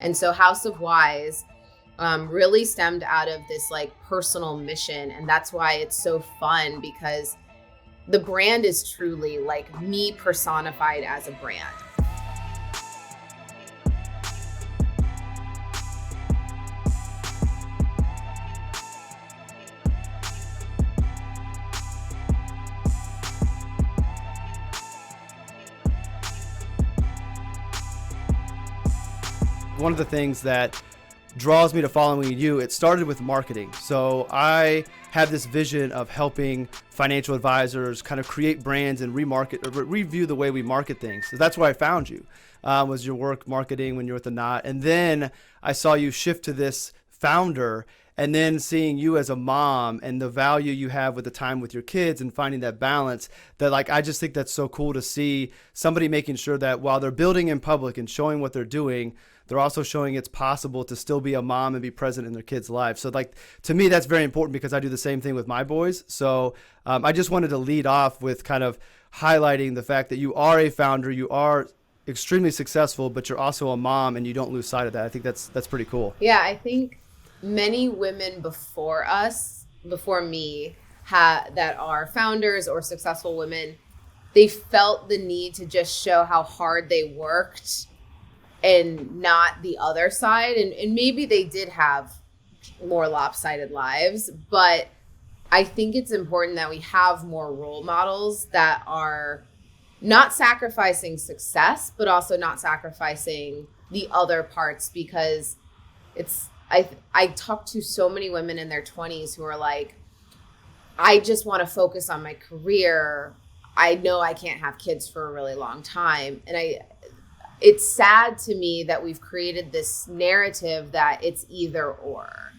And so House of Wise really stemmed out of this like personal mission. And that's why it's so fun, because the brand is truly like me personified as a brand. One of the things that draws me to following you, it started with marketing. So I have this vision of helping financial advisors kind of create brands and review the way we market things. So that's where I found you, was your work marketing when you were at the Knot. And then I saw you shift to this founder, and then seeing you as a mom and the value you have with the time with your kids and finding that balance, that like, I just think that's so cool to see somebody making sure that while they're building in public and showing what they're doing, they're also showing it's possible to still be a mom and be present in their kids' lives. So like, to me, that's very important because I do the same thing with my boys. So I just wanted to lead off with kind of highlighting the fact that you are a founder, you are extremely successful, but you're also a mom and you don't lose sight of that. I think that's pretty cool. Yeah, I think many women before me, that are founders or successful women, they felt the need to just show how hard they worked and not the other side. And maybe they did have more lopsided lives, but I think it's important that we have more role models that are not sacrificing success, but also not sacrificing the other parts, because I talk to so many women in their 20s who are like, I just want to focus on my career. I know I can't have kids for a really long time. And it's sad to me that we've created this narrative that it's either or.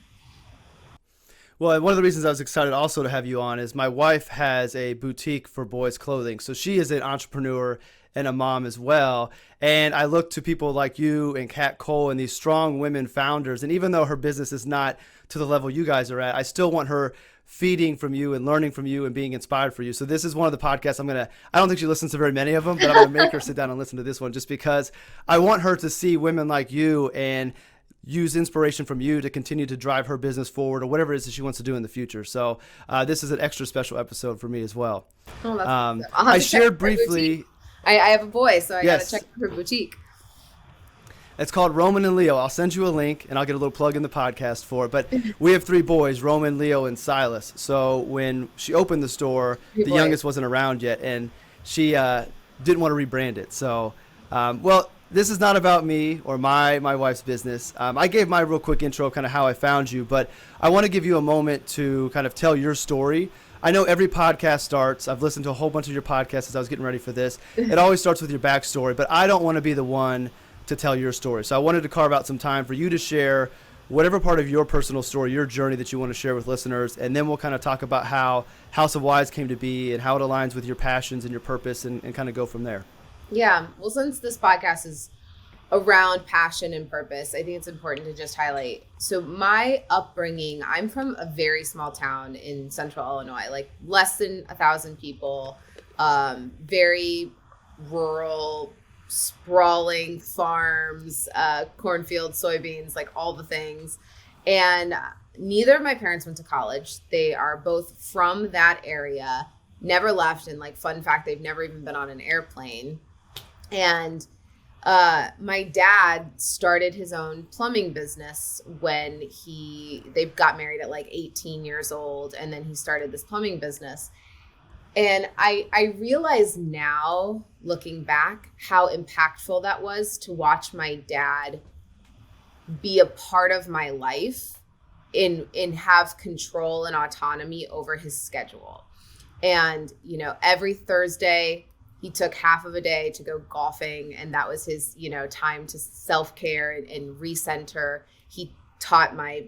Well, one of the reasons I was excited also to have you on is my wife has a boutique for boys' clothing. So she is an entrepreneur and a mom as well. And I look to people like you and Kat Cole and these strong women founders. And even though her business is not to the level you guys are at, I still want her feeding from you and learning from you and being inspired for you. So this is one of the podcasts I don't think she listens to very many of them, but I'm going to make her sit down and listen to this one just because I want her to see women like you and use inspiration from you to continue to drive her business forward or whatever it is that she wants to do in the future. So this is an extra special episode for me as well. Oh, I shared briefly. I have a boy, so I got Yes. to check her boutique. It's called Roman and Leo. I'll send you a link and I'll get a little plug in the podcast for it. But we have 3 boys, Roman, Leo, and Silas. So when she opened the store, the youngest wasn't around yet, and she didn't want to rebrand it. So, well, this is not about me or my wife's business. I gave my real quick intro, kind of how I found you, but I want to give you a moment to kind of tell your story. I know every podcast starts, I've listened to a whole bunch of your podcasts as I was getting ready for this. It always starts with your backstory, but I don't want to be the one to tell your story. So I wanted to carve out some time for you to share whatever part of your personal story, your journey that you want to share with listeners. And then we'll kind of talk about how House of Wise came to be and how it aligns with your passions and your purpose and kind of go from there. Yeah. Well, since this podcast is around passion and purpose, I think it's important to just highlight. So my upbringing, I'm from a very small town in central Illinois, like less than 1,000 people, very rural, sprawling farms, cornfields, soybeans, like all the things. And neither of my parents went to college. They are both from that area, never left. And like, fun fact, they've never even been on an airplane. And my dad started his own plumbing business when they got married at like 18 years old. And then he started this plumbing business. And I realize now, looking back, how impactful that was to watch my dad be a part of my life and have control and autonomy over his schedule. And, you know, every Thursday he took half of a day to go golfing, and that was his, you know, time to self-care and recenter. He taught my,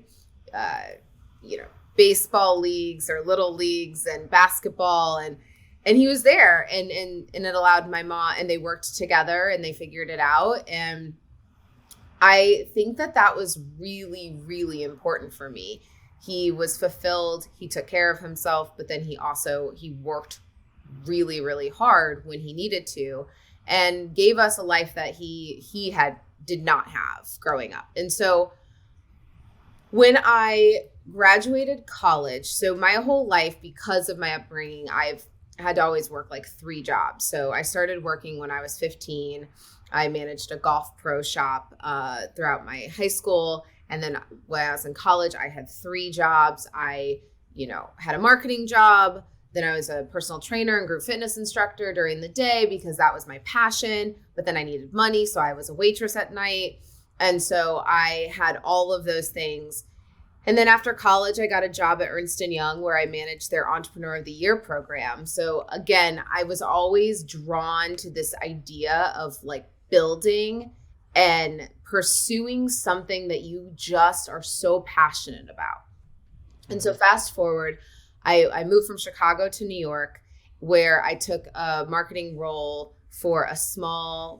baseball leagues or little leagues and basketball, and he was there, and it allowed my mom, and they worked together and they figured it out. And I think that was really, really important for me. He was fulfilled. He took care of himself, but then he worked really, really hard when he needed to, and gave us a life that he had did not have growing up. And so when I graduated college, so my whole life, because of my upbringing, I've had to always work like 3 jobs. So I started working when I was 15. I managed a golf pro shop throughout my high school. And then when I was in college, I had 3 jobs. I, had a marketing job. Then I was a personal trainer and group fitness instructor during the day because that was my passion. But then I needed money, so I was a waitress at night. And so I had all of those things. And then after college, I got a job at Ernst & Young where I managed their Entrepreneur of the Year program. So again, I was always drawn to this idea of like building and pursuing something that you just are so passionate about. And so fast forward, I moved from Chicago to New York, where I took a marketing role for a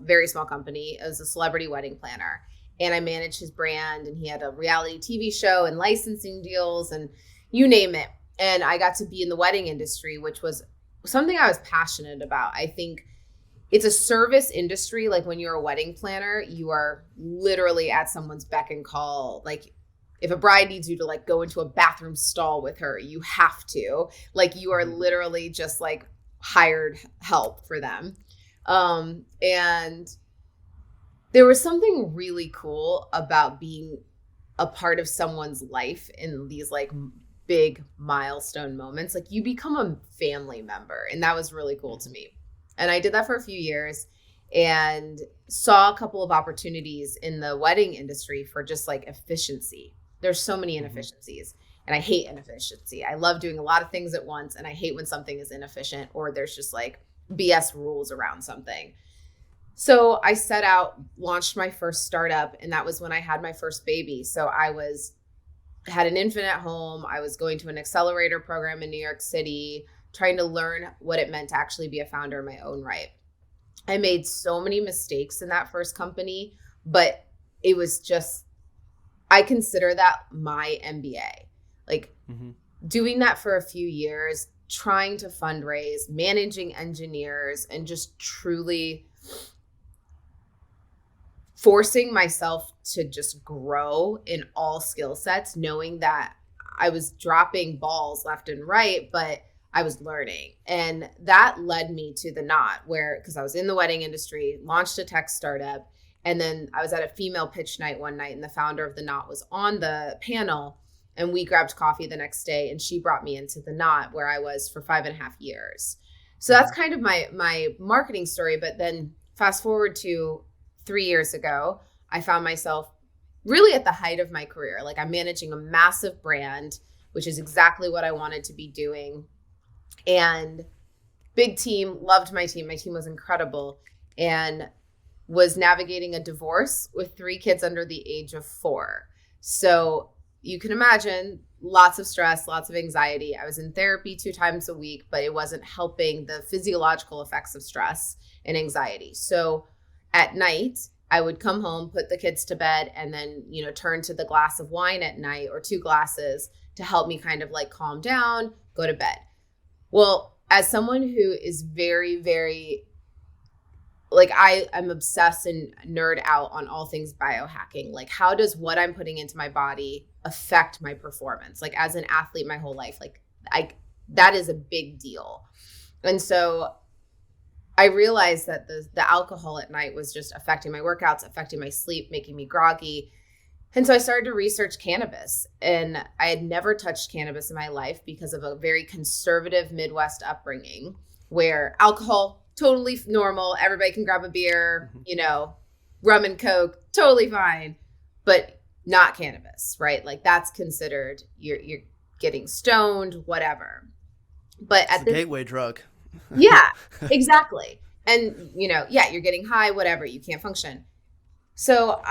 very small company as a celebrity wedding planner. And I managed his brand, and he had a reality TV show and licensing deals and you name it. And I got to be in the wedding industry, which was something I was passionate about. I think it's a service industry. Like when you're a wedding planner, you are literally at someone's beck and call. Like if a bride needs you to like go into a bathroom stall with her, you have to. Like you are literally just like hired help for them. And there was something really cool about being a part of someone's life in these like big milestone moments. Like you become a family member, and that was really cool to me. And I did that for a few years and saw a couple of opportunities in the wedding industry for just like efficiency. There's so many inefficiencies, and I hate inefficiency. I love doing a lot of things at once, and I hate when something is inefficient or there's just like BS rules around something. So I set out, launched my first startup, and that was when I had my first baby. So I had an infant at home. I was going to an accelerator program in New York City, trying to learn what it meant to actually be a founder in my own right. I made so many mistakes in that first company, but it was just, I consider that my MBA. Like doing that for a few years, trying to fundraise, managing engineers, and just truly forcing myself to just grow in all skill sets, knowing that I was dropping balls left and right, but I was learning. And that led me to The Knot, because I was in the wedding industry, launched a tech startup. And then I was at a female pitch night one night, and the founder of The Knot was on the panel, and we grabbed coffee the next day, and she brought me into The Knot, where I was for 5.5 years. So that's kind of my marketing story. But then fast forward to 3 years ago, I found myself really at the height of my career. Like I'm managing a massive brand, which is exactly what I wanted to be doing. And big team, loved my team. My team was incredible, and was navigating a divorce with 3 kids under the age of 4. So you can imagine lots of stress, lots of anxiety. I was in therapy 2 times a week, but it wasn't helping the physiological effects of stress and anxiety. So at night, I would come home, put the kids to bed, and then, turn to the glass of wine at night or 2 glasses to help me kind of like calm down, go to bed. Well, as someone who is very, very, like I'm obsessed and nerd out on all things biohacking. Like how does what I'm putting into my body affect my performance? Like as an athlete my whole life, like that is a big deal. And so I realized that the alcohol at night was just affecting my workouts, affecting my sleep, making me groggy. And so I started to research cannabis, and I had never touched cannabis in my life because of a very conservative Midwest upbringing where alcohol, totally normal. Everybody can grab a beer, rum and Coke, totally fine, but not cannabis, right? Like that's considered you're getting stoned, whatever. But it's a gateway drug. Yeah, exactly. And, you're getting high, whatever, you can't function. So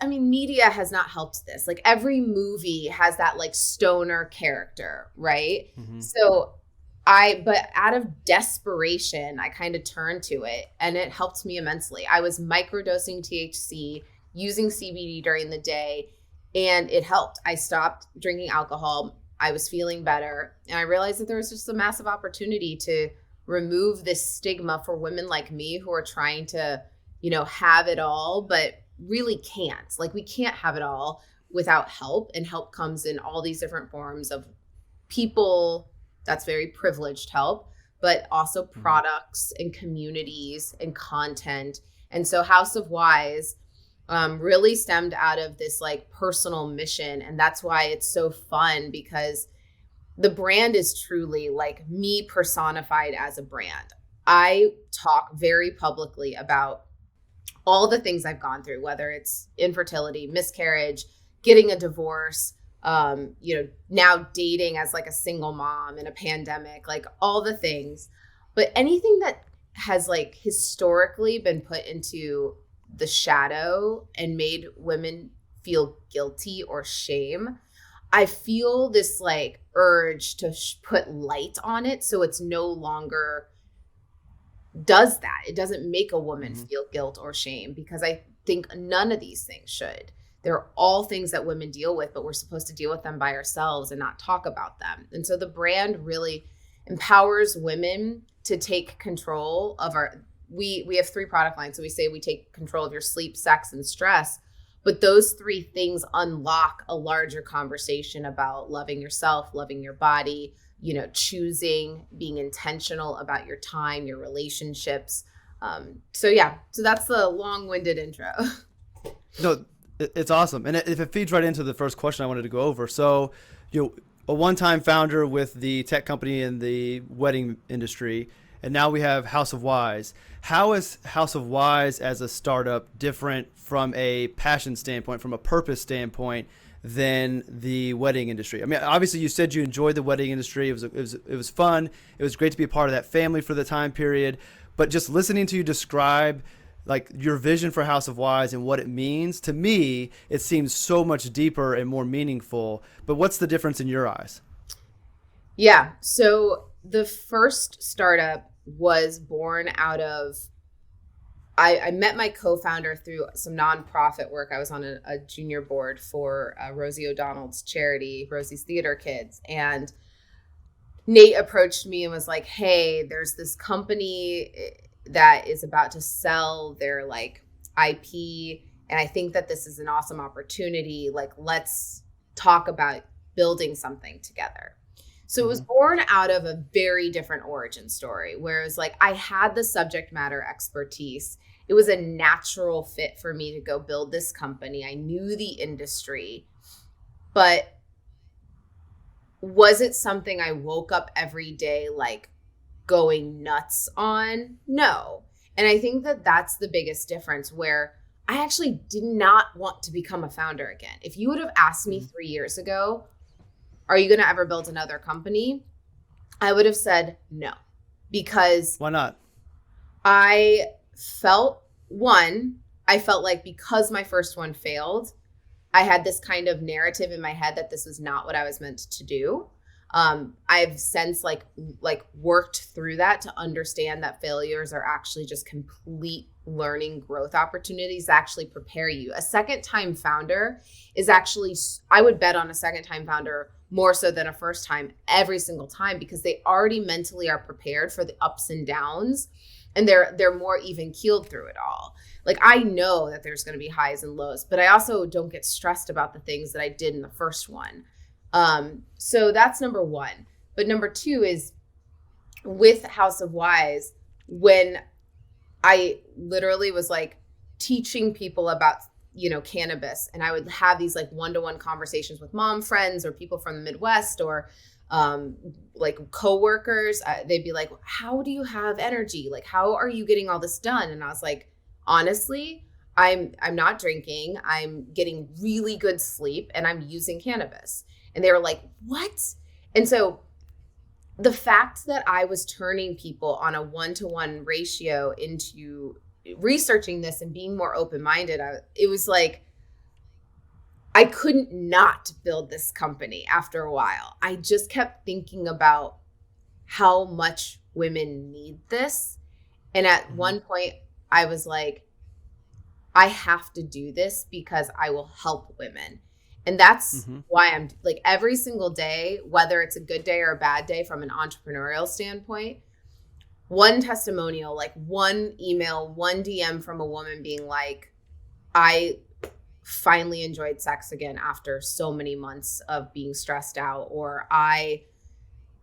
media has not helped this. Like every movie has that like stoner character, right? But out of desperation, I kind of turned to it, and it helped me immensely. I was microdosing THC, using CBD during the day, and it helped. I stopped drinking alcohol. I was feeling better, and I realized that there was just a massive opportunity to remove this stigma for women like me who are trying to, have it all, but really can't. Like, we can't have it all without help, and help comes in all these different forms of people. That's very privileged help, but also products and communities and content. And so House of Wise really stemmed out of this like personal mission. And that's why it's so fun, because the brand is truly like me personified as a brand. I talk very publicly about all the things I've gone through, whether it's infertility, miscarriage, getting a divorce, now dating as like a single mom in a pandemic, like all the things. But anything that has like historically been put into the shadow and made women feel guilty or shame, I feel this like urge to put light on it, so it's no longer does that. It doesn't make a woman feel guilt or shame, because I think none of these things should. They're all things that women deal with, but we're supposed to deal with them by ourselves and not talk about them. And so the brand really empowers women to take control of we have 3 product lines. So we say we take control of your sleep, sex, and stress. But those 3 things unlock a larger conversation about loving yourself, loving your body, choosing, being intentional about your time, your relationships. So that's the long-winded intro. No, it's awesome. And if it feeds right into the first question I wanted to go over. So, a one-time founder with the tech company in the wedding industry, and now we have House of Wise. How is House of Wise as a startup different from a passion standpoint, from a purpose standpoint, than the wedding industry? I mean, obviously you said you enjoyed the wedding industry. It was fun. It was great to be a part of that family for the time period. But just listening to you describe like your vision for House of Wise and what it means, to me, it seems so much deeper and more meaningful. But what's the difference in your eyes? Yeah. So the first startup was born out of, I met my co-founder through some nonprofit work. I was on a junior board for Rosie O'Donnell's charity, Rosie's Theater Kids. And Nate approached me and was like, hey, there's this company that is about to sell their like IP. And I think that this is an awesome opportunity. Like, let's talk about building something together. So it was born out of a very different origin story, where it was like, I had the subject matter expertise. It was a natural fit for me to go build this company. I knew the industry, but was it something I woke up every day like going nuts on? No. And I think that that's the biggest difference, where I actually did not want to become a founder again. If you would have asked me 3 years ago, are you going to ever build another company? I would have said no, because why not? I felt like because my first one failed, I had this kind of narrative in my head that this was not what I was meant to do. I've since like worked through that to understand that failures are actually just complete learning growth opportunities that actually prepare you. A second time founder is actually, I would bet on a second time founder more so than a first time every single time, because they already mentally are prepared for the ups and downs, and they're more even keeled through it all. Like, I know that there's going to be highs and lows, but I also don't get stressed about the things that I did in the first one. So that's number 1. But number 2 is with House of Wise, when I literally was like teaching people about, cannabis, and I would have these like one-to-one conversations with mom friends or people from the Midwest, or like coworkers. They'd be like, how do you have energy? Like, how are you getting all this done? And I was like, honestly, I'm not drinking. I'm getting really good sleep, and I'm using cannabis. And they were like, what? And so the fact that I was turning people on a 1-to-1 ratio into researching this and being more open-minded, it was like, I couldn't not build this company after a while. I just kept thinking about how much women need this. And at one point I was like, I have to do this because I will help women. And that's why I'm like, every single day, whether it's a good day or a bad day from an entrepreneurial standpoint, one testimonial, like one email, one DM from a woman being like, I finally enjoyed sex again after so many months of being stressed out, or I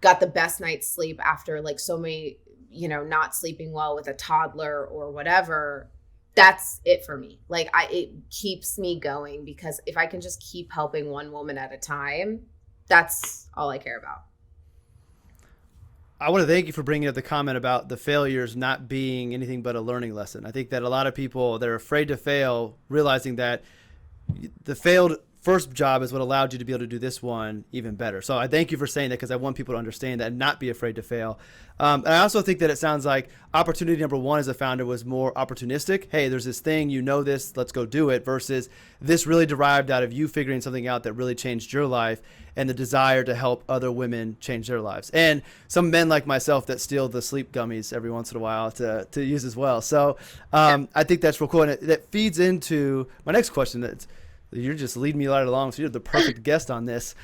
got the best night's sleep after like so many, not sleeping well with a toddler or whatever. That's it for me. Like it keeps me going, because if I can just keep helping one woman at a time, that's all I care about. I want to thank you for bringing up the comment about the failures not being anything but a learning lesson. I think that a lot of people, they're afraid to fail, realizing that the failed first job is what allowed you to be able to do this one even better. So I thank you for saying that, because I want people to understand that and not be afraid to fail. And I also think that it sounds like opportunity number one as a founder was more opportunistic. Hey, there's this thing, this, let's go do it, versus this really derived out of you figuring something out that really changed your life and the desire to help other women change their lives. And some men like myself that steal the sleep gummies every once in a while to use as well. So I think that's real cool. And that feeds into my next question. You're just leading me right along, so you're the perfect guest on this.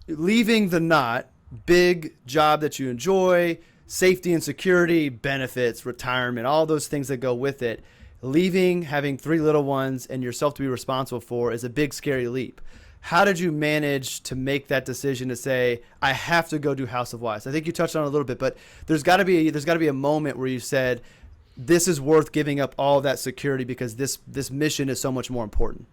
Leaving the knot, big job that you enjoy, safety and security, benefits, retirement, all those things that go with it. Leaving, having 3 little ones and yourself to be responsible for is a big, scary leap. How did you manage to make that decision to say, I have to go do House of Wise? I think you touched on it a little bit, but there's got to be a moment where you said, this is worth giving up all of that security because this mission is so much more important.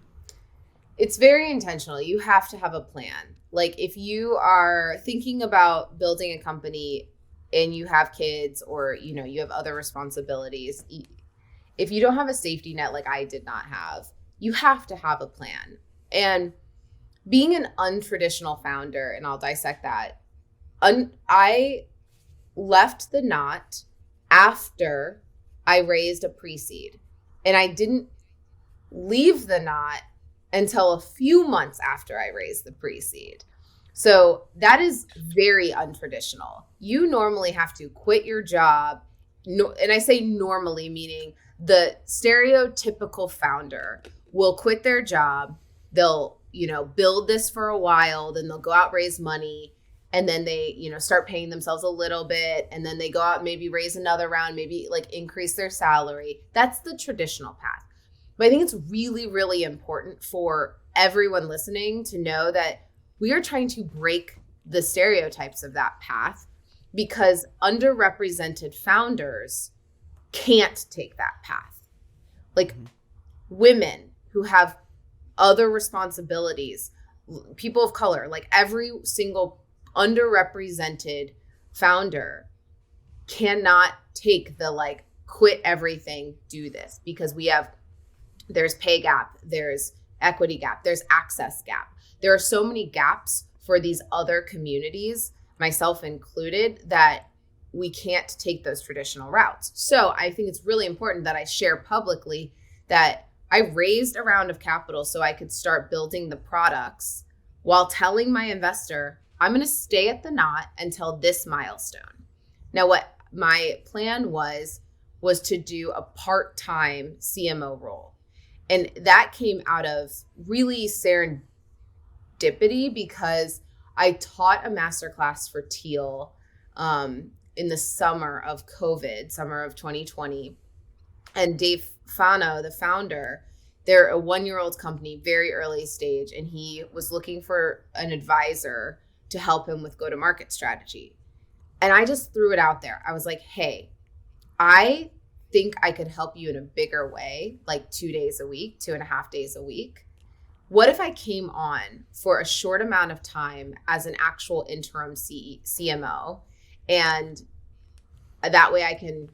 It's very intentional. You have to have a plan. Like if you are thinking about building a company and you have kids, or, you have other responsibilities, if you don't have a safety net like I did not have, you have to have a plan. And being an untraditional founder, and I'll dissect that, I left the knot after I raised a pre-seed. And I didn't leave the knot until a few months after I raised the pre-seed. So that is very untraditional. You normally have to quit your job. And I say normally, meaning the stereotypical founder will quit their job. They'll, build this for a while, then they'll go out, raise money, and then they, start paying themselves a little bit. And then they go out, maybe raise another round, maybe like increase their salary. That's the traditional path. But I think it's really, really important for everyone listening to know that we are trying to break the stereotypes of that path, because underrepresented founders can't take that path. Like women who have other responsibilities, people of color, like every single underrepresented founder cannot take the like quit everything, do this, because there's pay gap, there's equity gap, there's access gap. There are so many gaps for these other communities, myself included, that we can't take those traditional routes. So I think it's really important that I share publicly that I raised a round of capital so I could start building the products while telling my investor, I'm going to stay at the knot until this milestone. Now, what my plan was to do a part-time CMO role. And that came out of really serendipity, because I taught a masterclass for Teal in the summer of COVID, summer of 2020. And Dave Fano, the founder, they're a 1-year-old company, very early stage, and he was looking for an advisor to help him with go-to-market strategy. And I just threw it out there. I was like, hey, I think I could help you in a bigger way, like 2 days a week, 2.5 days a week. What if I came on for a short amount of time as an actual interim CMO, and that way I can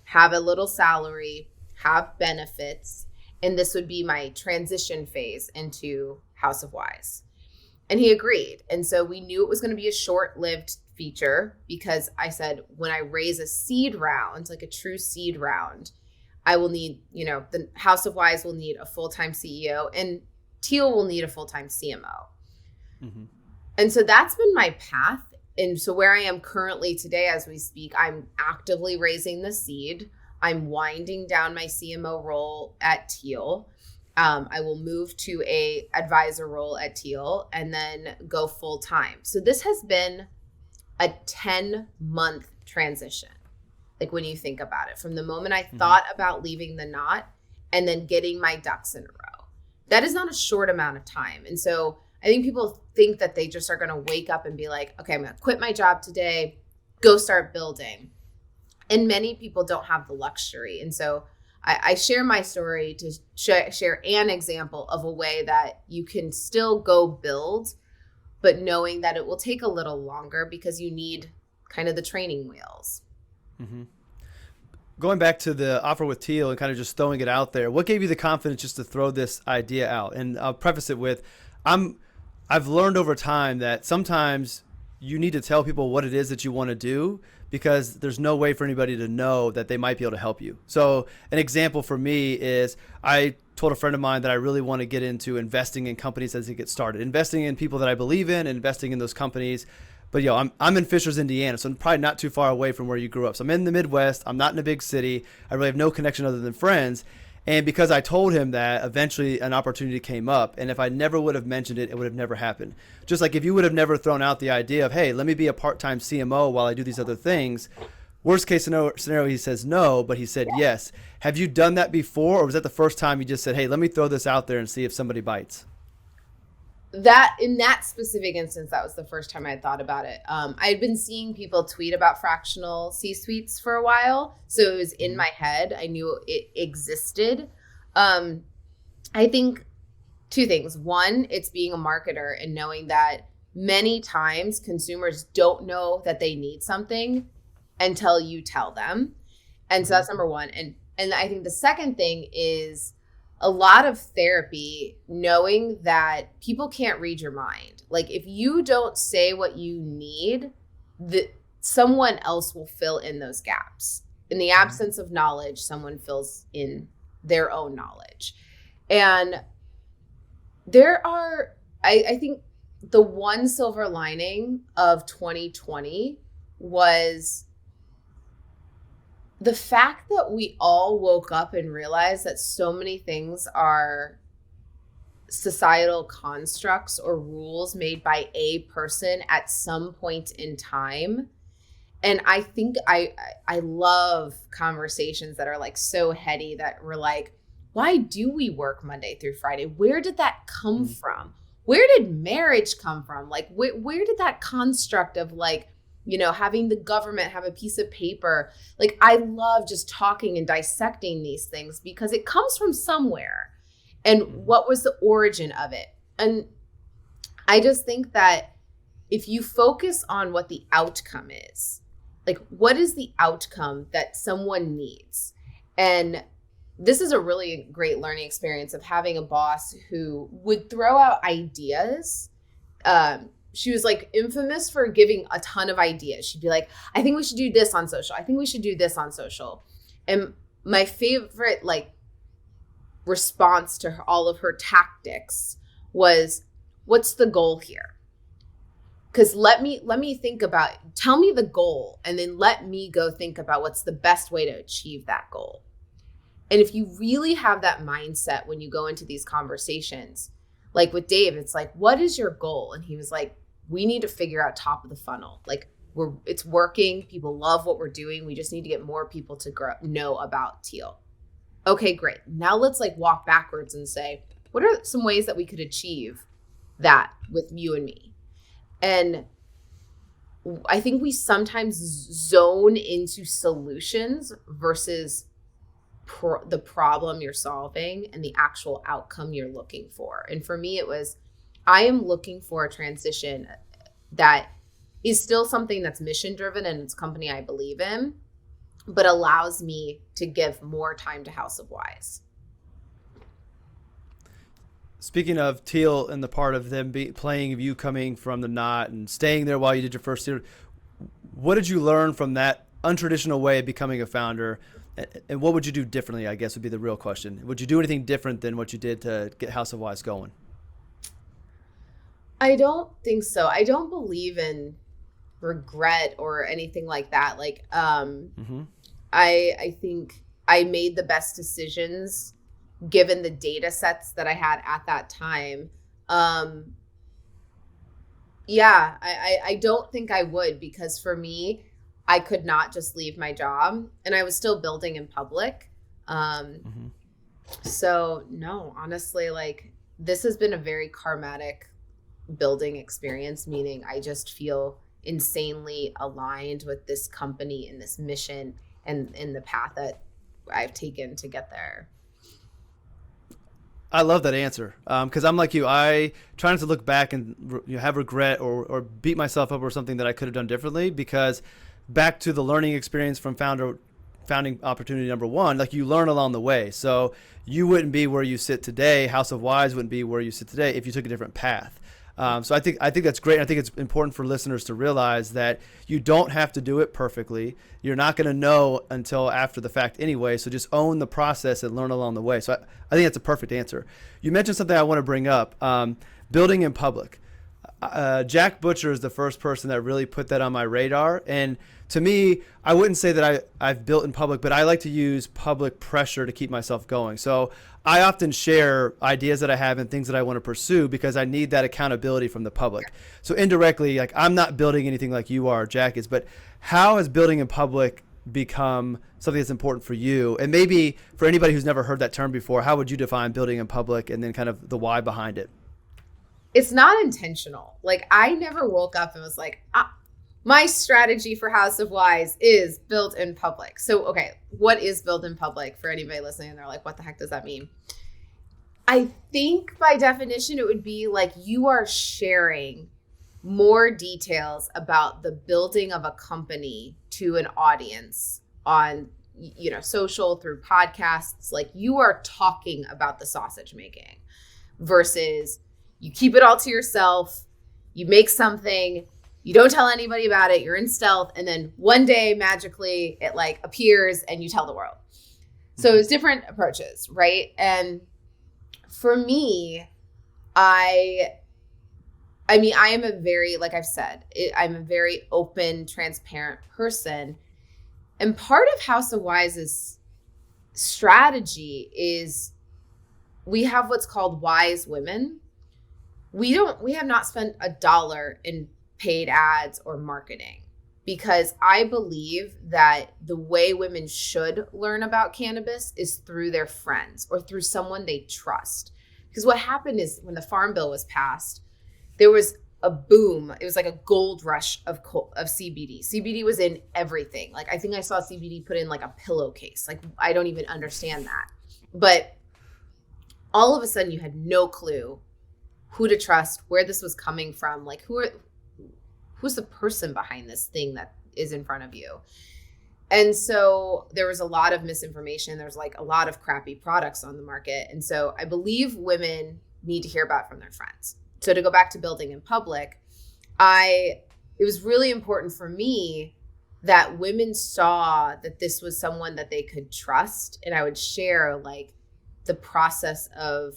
have a little salary, have benefits, and this would be my transition phase into House of Wise. And he agreed. And so we knew it was going to be a short-lived feature, because I said, when I raise a seed round, like a true seed round, I will need, the House of Wise will need a full-time CEO, and Teal will need a full-time CMO. Mm-hmm. And so that's been my path. And so where I am currently today, as we speak, I'm actively raising the seed. I'm winding down my CMO role at Teal. I will move to a advisor role at Teal and then go full time. So this has been a 10-month transition. Like when you think about it, from the moment I thought about leaving the knot and then getting my ducks in a row. That is not a short amount of time. And so I think people think that they just are going to wake up and be like, okay, I'm going to quit my job today, go start building. And many people don't have the luxury. And so I share my story to share an example of a way that you can still go build, but knowing that it will take a little longer because you need kind of the training wheels. Mm-hmm. Going back to the offer with Teal and kind of just throwing it out there, what gave you the confidence just to throw this idea out? And I'll preface it with, I've learned over time that sometimes you need to tell people what it is that you want to do, because there's no way for anybody to know that they might be able to help you. So an example for me is I told a friend of mine that I really want to get into investing in companies as they get started, investing in people that I believe in, investing in those companies. But I'm in Fishers, Indiana, so I'm probably not too far away from where you grew up. So I'm in the Midwest. I'm not in a big city. I really have no connection other than friends. And because I told him that, eventually an opportunity came up. And if I never would have mentioned it, it would have never happened. Just like if you would have never thrown out the idea of, hey, let me be a part-time CMO while I do these other things. Worst case scenario, he says no, but he said yes. Have you done that before, or was that the first time you just said, hey, let me throw this out there and see if somebody bites? That in that specific instance, that was the first time I had thought about it. I had been seeing people tweet about fractional C-suites for a while, so it was in my head. I knew it existed. I think two things. One, it's being a marketer and knowing that many times consumers don't know that they need something until you tell them. And so that's number one. And I think the second thing is a lot of therapy, knowing that people can't read your mind. Like if you don't say what you need, someone else will fill in those gaps. In the absence of knowledge, someone fills in their own knowledge. And I think the one silver lining of 2020 was the fact that we all woke up and realized that so many things are societal constructs or rules made by a person at some point in time. And I think I love conversations that are like so heady that we're like, why do we work Monday through Friday? Where did that come from? Where did marriage come from? Like, where did that construct of like, having the government have a piece of paper? Like, I love just talking and dissecting these things because it comes from somewhere. And what was the origin of it? And I just think that if you focus on what the outcome is, like, what is the outcome that someone needs? And this is a really great learning experience of having a boss who would throw out ideas. She was like infamous for giving a ton of ideas. She'd be like, I think we should do this on social. I think we should do this on social. And my favorite response to all of her tactics was, what's the goal here? Because let me think about, tell me the goal, and then let me go think about what's the best way to achieve that goal. And if you really have that mindset when you go into these conversations, like with Dave, it's like, what is your goal? And he was like, we need to figure out top of the funnel. Like it's working. People love what we're doing. We just need to get more people to know about Teal. Okay, great. Now let's like walk backwards and say, what are some ways that we could achieve that with you and me? And I think we sometimes zone into solutions versus the problem you're solving and the actual outcome you're looking for. And for me, it was, I am looking for a transition that is still something that's mission driven and it's a company I believe in, but allows me to give more time to House of Wise. Speaking of Teal and the part of them playing of you coming from the knot and staying there while you did your first year, what did you learn from that untraditional way of becoming a founder? And what would you do differently, I guess, would be the real question. Would you do anything different than what you did to get House of Wise going? I don't think so. I don't believe in regret or anything like that. Like, I think I made the best decisions given the data sets that I had at that time. I don't think I would, because for me, I could not just leave my job, and I was still building in public. So no, honestly, like this has been a very karmatic building experience, meaning I just feel insanely aligned with this company and this mission and in the path that I've taken to get there. I love that answer because I'm like you. I try not to look back and have regret or beat myself up or something that I could have done differently. Because back to the learning experience from founding opportunity number one, like you learn along the way. So you wouldn't be where you sit today. House of Wise wouldn't be where you sit today if you took a different path. So I think that's great. I think it's important for listeners to realize that you don't have to do it perfectly. You're not going to know until after the fact anyway. So just own the process and learn along the way. So I think that's a perfect answer. You mentioned something I want to bring up: building in public. Jack Butcher is the first person that really put that on my radar. And to me, I wouldn't say that I've built in public, but I like to use public pressure to keep myself going. So I often share ideas that I have and things that I want to pursue because I need that accountability from the public. So indirectly, like I'm not building anything like you are, Jack is, but how has building in public become something that's important for you? And maybe for anybody who's never heard that term before, how would you define building in public and then kind of the why behind it? It's not intentional. Like I never woke up and was like, my strategy for House of Wise is built in public. So, okay, what is built in public for anybody listening? And they're like, what the heck does that mean? I think by definition, it would be like you are sharing more details about the building of a company to an audience on, social, through podcasts. Like you are talking about the sausage making versus you keep it all to yourself. You make something, you don't tell anybody about it. You're in stealth. And then one day magically it like appears and you tell the world. So it's different approaches, right? And for me, I am a very, like I've said, I'm a very open, transparent person. And part of House of Wise's strategy is we have what's called Wise Women. We have not spent $1 in paid ads or marketing because I believe that the way women should learn about cannabis is through their friends or through someone they trust. Because what happened is when the Farm Bill was passed, there was a boom. It was like a gold rush of CBD. CBD was in everything. Like I think I saw CBD put in like a pillowcase. Like I don't even understand that. But all of a sudden you had no clue who to trust, where this was coming from, like who's the person behind this thing that is in front of you. And so there was a lot of misinformation. There's like a lot of crappy products on the market. And so I believe women need to hear about from their friends. So to go back to building in public, it was really important for me that women saw that this was someone that they could trust. And I would share like the process of,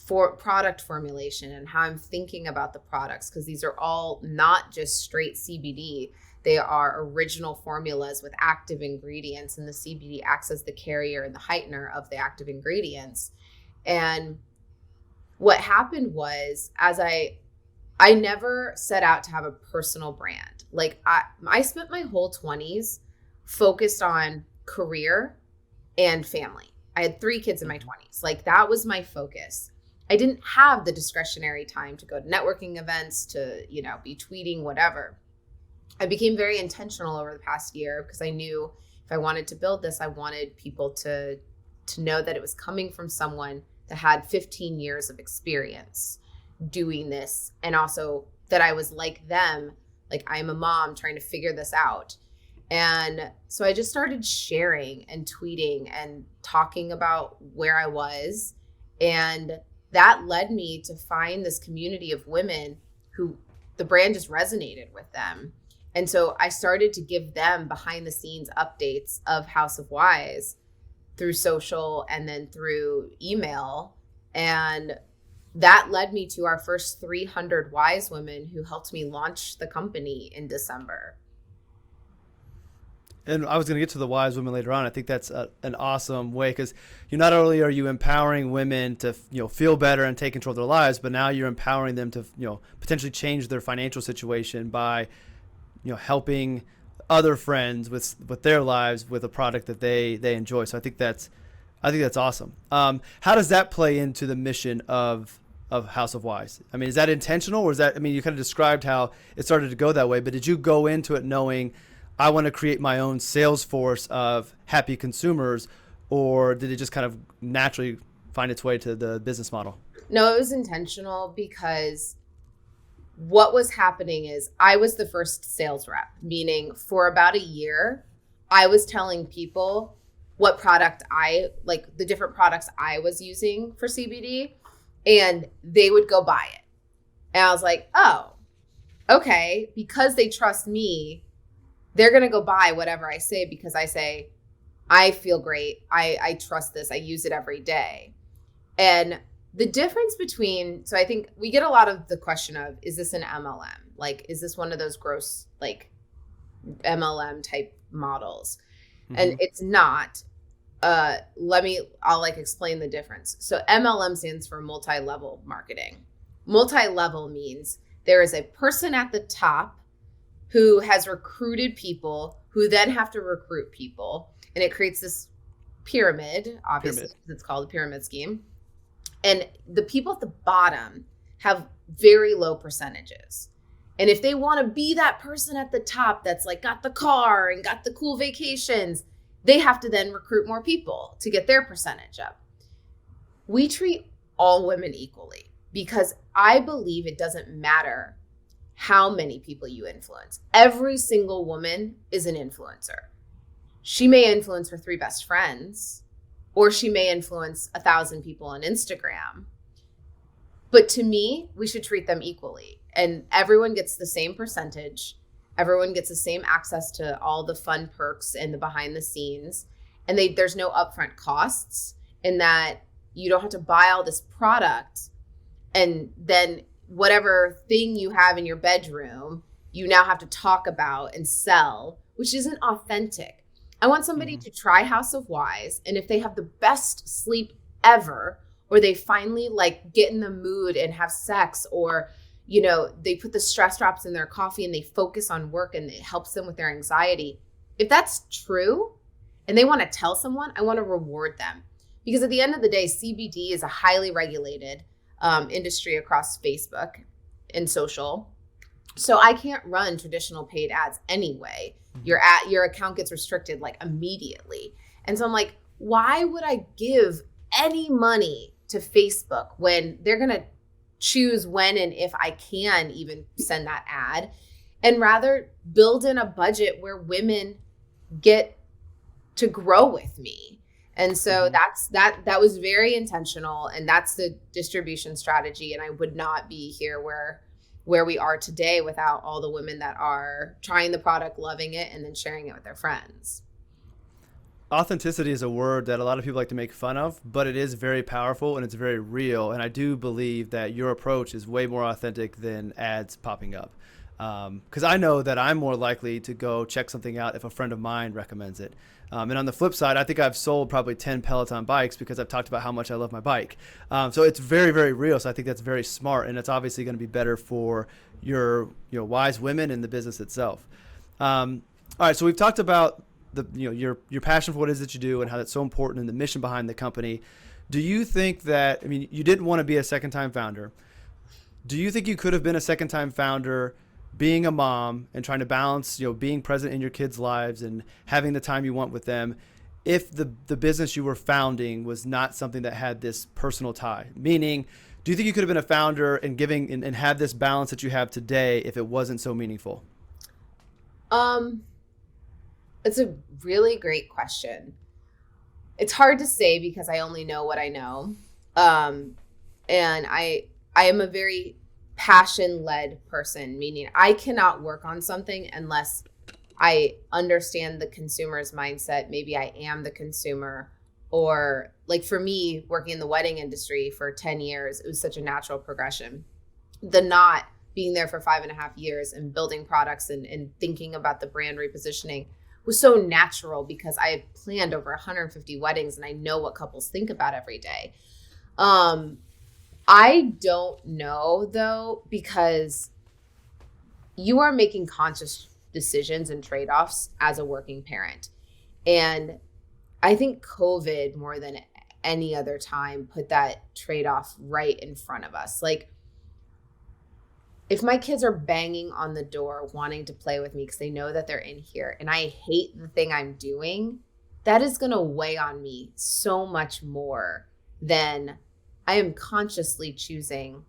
for product formulation and how I'm thinking about the products, because these are all not just straight CBD. They are original formulas with active ingredients, and the CBD acts as the carrier and the heightener of the active ingredients. And what happened was, as I never set out to have a personal brand. Like I spent my whole 20s focused on career and family. I had 3 kids in my 20s. Like that was my focus. I didn't have the discretionary time to go to networking events, to, be tweeting, whatever. I became very intentional over the past year because I knew if I wanted to build this, I wanted people to know that it was coming from someone that had 15 years of experience doing this. And also that I was like them, like I'm a mom trying to figure this out. And so I just started sharing and tweeting and talking about where I was. And that led me to find this community of women who the brand just resonated with them. And so I started to give them behind the scenes updates of House of Wise through social and then through email. And that led me to our first 300 Wise women who helped me launch the company in December. And I was going to get to the Wise Women later on. I think that's an awesome way because not only are you empowering women to feel better and take control of their lives, but now you're empowering them to potentially change their financial situation by helping other friends with their lives with a product that they enjoy. So I think that's I think that's awesome. How does that play into the mission of House of Wise? I mean, is that intentional, or is that? I mean, you kind of described how it started to go that way, but did you go into it knowing I want to create my own sales force of happy consumers, or did it just kind of naturally find its way to the business model? No, it was intentional because what was happening is I was the first sales rep, meaning for about a year, I was telling people what product like the different products I was using for CBD, and they would go buy it. And I was like, oh, okay, because they trust me, they're going to go buy whatever I say because I say, I feel great. I trust this. I use it every day. And the difference between, so I think we get a lot of the question of, is this an MLM? Like, is this one of those gross, like MLM type models? Mm-hmm. And it's not. I'll like explain the difference. So MLM stands for multi-level marketing. Multi-level means there is a person at the top who has recruited people who then have to recruit people. And it creates this pyramid, obviously, it's called a pyramid scheme. And the people at the bottom have very low percentages. And if they want to be that person at the top that's like got the car and got the cool vacations, they have to then recruit more people to get their percentage up. We treat all women equally because I believe it doesn't matter how many people you influence. Every single woman is an influencer. She may influence her 3 best friends, or she may influence 1,000 people on Instagram. But to me, we should treat them equally. And everyone gets the same percentage. Everyone gets the same access to all the fun perks and the behind the scenes. And there's no upfront costs in that you don't have to buy all this product. And then whatever thing you have in your bedroom, you now have to talk about and sell, which isn't authentic. I want somebody to try House of Wise, and if they have the best sleep ever, or they finally like get in the mood and have sex, or they put the stress drops in their coffee and they focus on work and it helps them with their anxiety. If that's true and they want to tell someone, I want to reward them, because at the end of the day, CBD is a highly regulated industry across Facebook and social. So I can't run traditional paid ads anyway. Your account gets restricted like immediately. And so I'm like, why would I give any money to Facebook when they're going to choose when and if I can even send that ad, and rather build in a budget where women get to grow with me. And so that was very intentional, and that's the distribution strategy. And I would not be here where we are today without all the women that are trying the product, loving it, and then sharing it with their friends. Authenticity is a word that a lot of people like to make fun of, but it is very powerful and it's very real. And I do believe that your approach is way more authentic than ads popping up. Because I know that I'm more likely to go check something out if a friend of mine recommends it. And on the flip side, I think I've sold probably 10 Peloton bikes because I've talked about how much I love my bike. So it's very, very real. So I think that's very smart, and it's obviously going to be better for your wise women and the business itself. All right, so we've talked about your passion for what it is that you do and how that's so important and the mission behind the company. Do you think that, you didn't want to be a second-time founder. Do you think you could have been a second-time founder being a mom and trying to balance, being present in your kids' lives and having the time you want with them, if the business you were founding was not something that had this personal tie? Meaning, do you think you could have been a founder and giving and have this balance that you have today if it wasn't so meaningful? It's a really great question. It's hard to say because I only know what I know. And I am a very passion-led person, meaning I cannot work on something unless I understand the consumer's mindset. Maybe I am the consumer, or like for me, working in the wedding industry for 10 years, it was such a natural progression. The not being there for 5.5 years and building products and thinking about the brand repositioning was so natural because I had planned over 150 weddings and I know what couples think about every day. I don't know though, because you are making conscious decisions and trade-offs as a working parent. And I think COVID more than any other time put that trade-off right in front of us. Like, if my kids are banging on the door wanting to play with me because they know that they're in here and I hate the thing I'm doing, that is going to weigh on me so much more than I am consciously choosing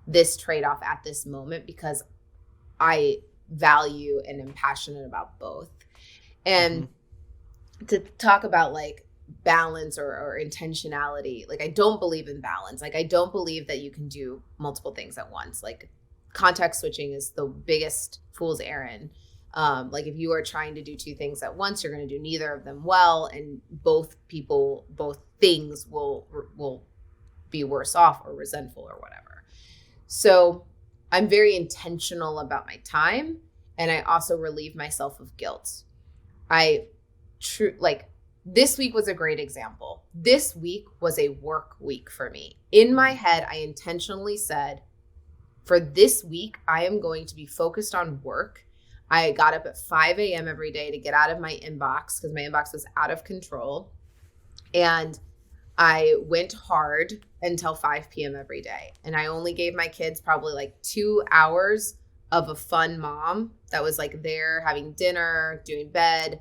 this trade-off at this moment because I value and am passionate about both. And to talk about like balance or intentionality, like I don't believe in balance. Like I don't believe that you can do multiple things at once. Like context switching is the biggest fool's errand. Like if you are trying to do two things at once, you're going to do neither of them well, and both things will be worse off or resentful or whatever. So I'm very intentional about my time, and I also relieve myself of guilt. This week was a great example. This week was a work week for me. In my head, I intentionally said, for this week, I am going to be focused on work. I got up at 5 a.m. every day to get out of my inbox because my inbox was out of control. And I went hard until 5 p.m. every day. And I only gave my kids probably like 2 hours of a fun mom that was like there having dinner, doing bed.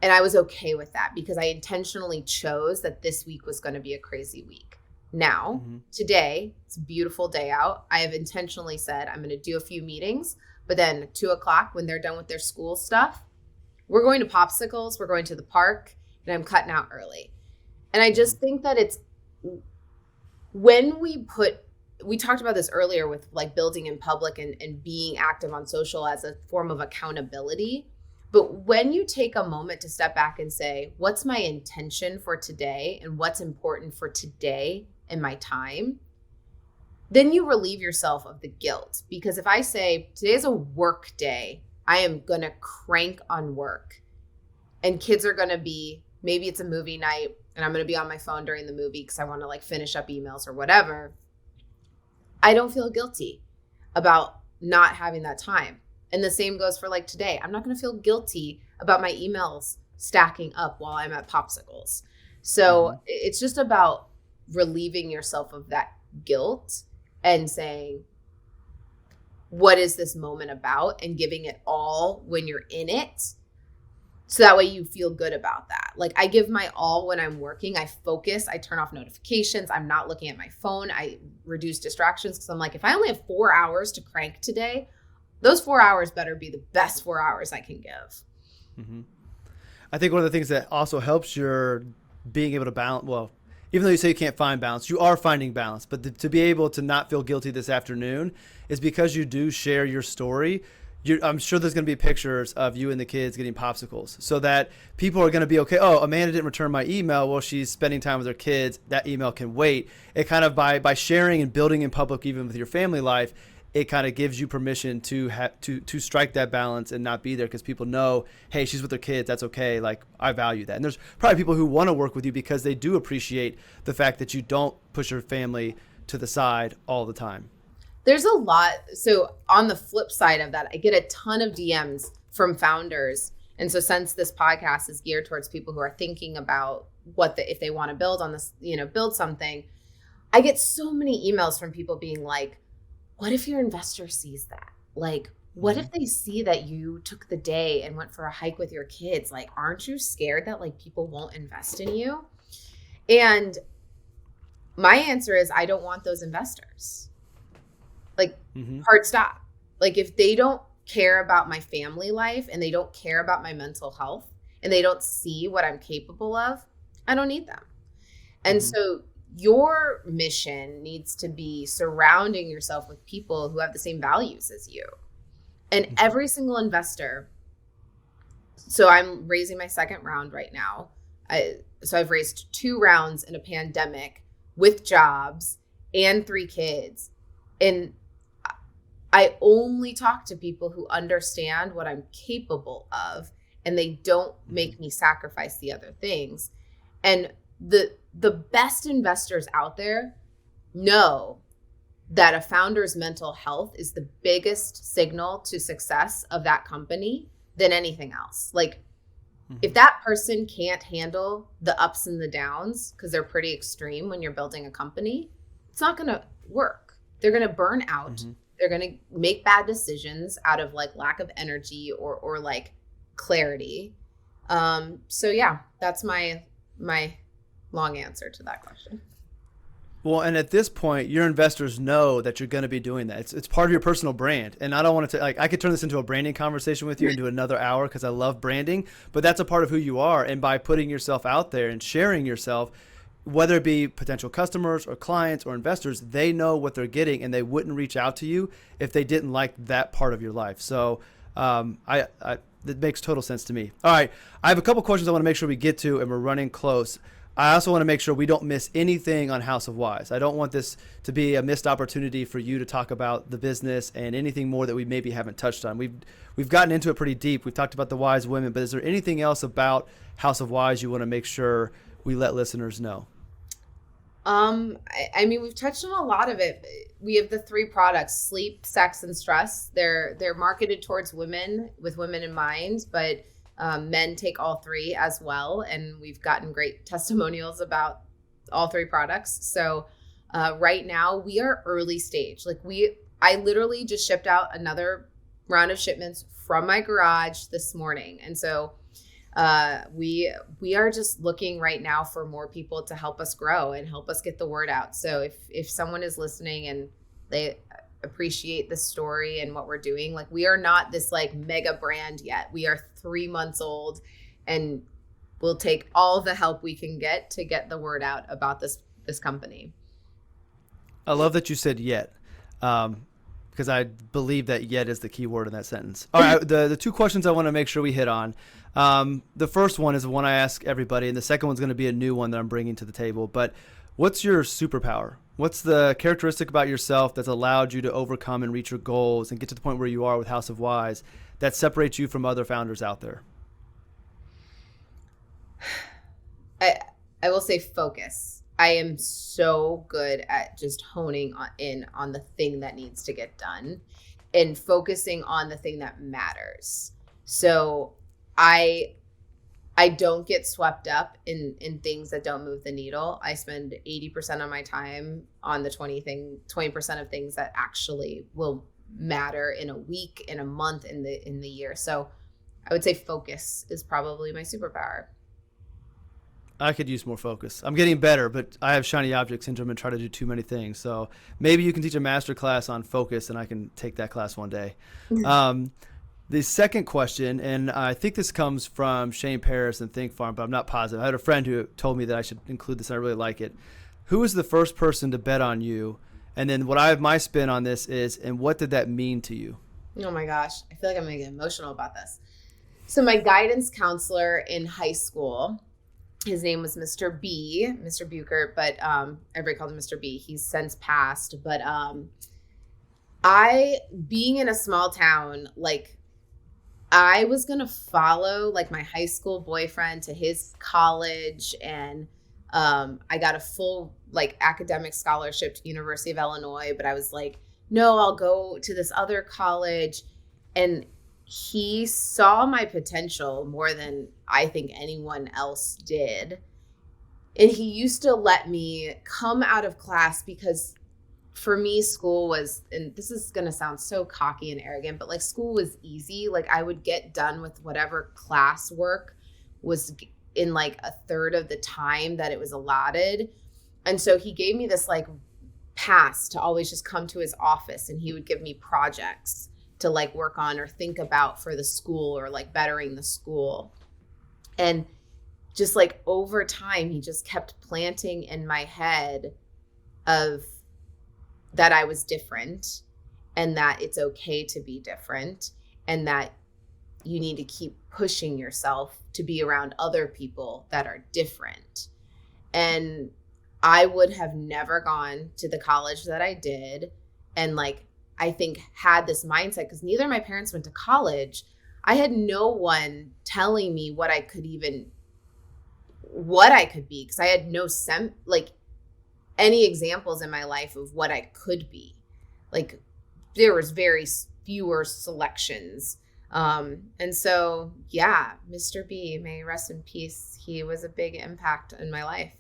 And I was okay with that because I intentionally chose that this week was going to be a crazy week. Now, today, it's a beautiful day out. I have intentionally said I'm going to do a few meetings, but then 2 o'clock when they're done with their school stuff, we're going to Popsicles, we're going to the park, and I'm cutting out early. And I just think that it's when we talked about this earlier with like building in public and being active on social as a form of accountability. But when you take a moment to step back and say, what's my intention for today and what's important for today in my time, then you relieve yourself of the guilt. Because if I say today's a work day, I am going to crank on work, and kids are going to be, maybe it's a movie night and I'm going to be on my phone during the movie because I want to like finish up emails or whatever, I don't feel guilty about not having that time. And the same goes for like today. I'm not going to feel guilty about my emails stacking up while I'm at Popsicles. So it's just about relieving yourself of that guilt and saying, what is this moment about? And giving it all when you're in it. So that way you feel good about that. Like I give my all when I'm working. I focus. I turn off notifications. I'm not looking at my phone. I reduce distractions because I'm like, if I only have 4 hours to crank today, those 4 hours better be the best 4 hours I can give. I think one of the things that also helps your being able to balance, well, even though you say you can't find balance, you are finding balance. But to be able to not feel guilty this afternoon is because you do share your story. I'm sure there's going to be pictures of you and the kids getting popsicles so that people are going to be okay. Oh, Amanda didn't return my email. Well, she's spending time with her kids. That email can wait. It kind of by sharing and building in public, even with your family life, it kind of gives you permission to strike that balance and not be there because people know, hey, she's with her kids. That's okay. Like, I value that. And there's probably people who want to work with you because they do appreciate the fact that you don't push your family to the side all the time. There's a lot. So on the flip side of that, I get a ton of DMs from founders. And so since this podcast is geared towards people who are thinking about if they want to build on this, build something, I get so many emails from people being like, what if your investor sees that? Like, what if they see that you took the day and went for a hike with your kids? Like, aren't you scared that like people won't invest in you? And my answer is, I don't want those investors. Like, hard stop. Like, if they don't care about my family life and they don't care about my mental health and they don't see what I'm capable of, I don't need them. And so your mission needs to be surrounding yourself with people who have the same values as you. And every single investor, so I'm raising my second round right now. So I've raised 2 rounds in a pandemic with jobs and 3 kids. And I only talk to people who understand what I'm capable of, and they don't make me sacrifice the other things. And the best investors out there know that a founder's mental health is the biggest signal to success of that company than anything else. Like, If that person can't handle the ups and the downs, because they're pretty extreme when you're building a company, it's not going to work. They're going to burn out. They're going to make bad decisions out of like lack of energy or like clarity. So yeah, that's my long answer to that question. Well, and at this point, your investors know that you're going to be doing that. It's part of your personal brand. And I don't want to, like, I could turn this into a branding conversation with you and do another hour because I love branding, but that's a part of who you are. And by putting yourself out there and sharing yourself, whether it be potential customers or clients or investors, they know what they're getting and they wouldn't reach out to you if they didn't like that part of your life. So it makes total sense to me. All right. I have a couple questions I want to make sure we get to, and we're running close. I also want to make sure we don't miss anything on House of Wise. I don't want this to be a missed opportunity for you to talk about the business and anything more that we maybe haven't touched on. We've gotten into it pretty deep. We've talked about the wise women, but is there anything else about House of Wise you want to make sure we let listeners know? I mean, we've touched on a lot of it. We have the 3 products: sleep, sex, and stress. They're marketed towards women with women in mind, but men take all 3 as well. And we've gotten great testimonials about all 3 products. So right now we are early stage. I literally just shipped out another round of shipments from my garage this morning. And so we are just looking right now for more people to help us grow and help us get the word out. So if someone is listening and they appreciate the story and what we're doing, like, we are not this like mega brand yet. We are 3 months old, and we'll take all the help we can get to get the word out about this company. I love that you said yet, because I believe that yet is the key word in that sentence. All right, the 2 questions I want to make sure we hit on. The first one is the one I ask everybody, and the second one's going to be a new one that I'm bringing to the table. But what's your superpower? What's the characteristic about yourself that's allowed you to overcome and reach your goals and get to the point where you are with House of Wise that separates you from other founders out there? I will say focus. I am so good at just honing in on the thing that needs to get done and focusing on the thing that matters. So I don't get swept up in things that don't move the needle. I spend 80% of my time on the 20% of things that actually will matter in a week, in a month, in the year. So I would say focus is probably my superpower. I could use more focus. I'm getting better, but I have shiny object syndrome and try to do too many things. So maybe you can teach a master class on focus and I can take that class one day. The second question, and I think this comes from Shane Paris and Think Farm, but I'm not positive. I had a friend who told me that I should include this, and I really like it. Who was the first person to bet on you? And then what I have my spin on this is, and what did that mean to you? Oh my gosh, I feel like I'm going to get emotional about this. So my guidance counselor in high school, his name was Mr. B, Mr. Bucher, but everybody called him Mr. B. He's since passed. But being in a small town, like, I was going to follow like my high school boyfriend to his college, and I got a full like academic scholarship to University of Illinois, but I was like, no, I'll go to this other college. And he saw my potential more than I think anyone else did. And he used to let me come out of class because for me, school was, and this is going to sound so cocky and arrogant, but like school was easy. Like I would get done with whatever class work was in like a third of the time that it was allotted. And so he gave me this like pass to always just come to his office, and he would give me projects to like work on or think about for the school or like bettering the school. And just like over time, he just kept planting in my head of that I was different and that it's okay to be different and that you need to keep pushing yourself to be around other people that are different. And I would have never gone to the college that I did and like I think had this mindset because neither of my parents went to college. I had no one telling me what I could be because I had no any examples in my life of what I could be. Like there was very fewer selections And so, yeah, Mr. B, may rest in peace. He was a big impact in my life.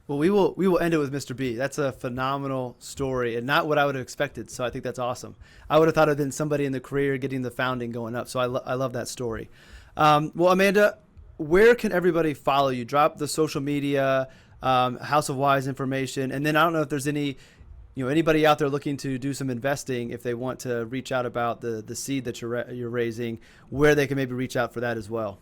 Well, we will end it with Mr. B. That's a phenomenal story and not what I would have expected. So I think that's awesome. I would have thought it had been somebody in the career getting the founding going up. So I love that story. Well, Amanda, where can everybody follow you? Drop the social media, House of Wise information, and then I don't know if there's anybody out there looking to do some investing, if they want to reach out about the seed that you're raising, where they can maybe reach out for that as well.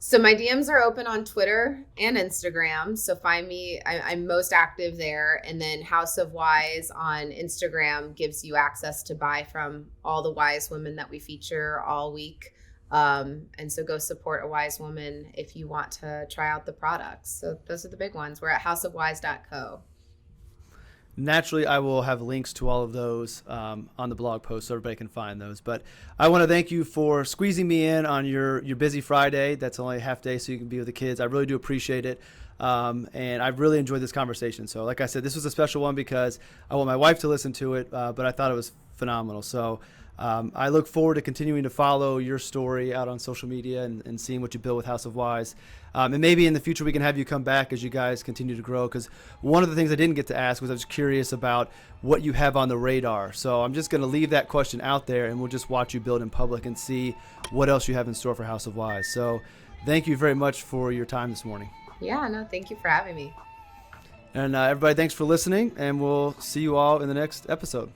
So my DMs are open on Twitter and Instagram. So find me. I'm most active there. And then House of Wise on Instagram gives you access to buy from all the wise women that we feature all week. And so go support a wise woman if you want to try out the products. So those are the big ones. We're at houseofwise.co. Naturally, I will have links to all of those on the blog post so everybody can find those. But I want to thank you for squeezing me in on your busy Friday. That's only a half day so you can be with the kids. I really do appreciate it. And I've really enjoyed this conversation. So like I said, this was a special one because I want my wife to listen to it, but I thought it was phenomenal. So I look forward to continuing to follow your story out on social media and seeing what you build with House of Wise. And maybe in the future we can have you come back as you guys continue to grow, because one of the things I didn't get to ask was I was curious about what you have on the radar. So I'm just going to leave that question out there, and we'll just watch you build in public and see what else you have in store for House of Wise. So thank you very much for your time this morning. Yeah, no, thank you for having me. And everybody, thanks for listening, and we'll see you all in the next episode.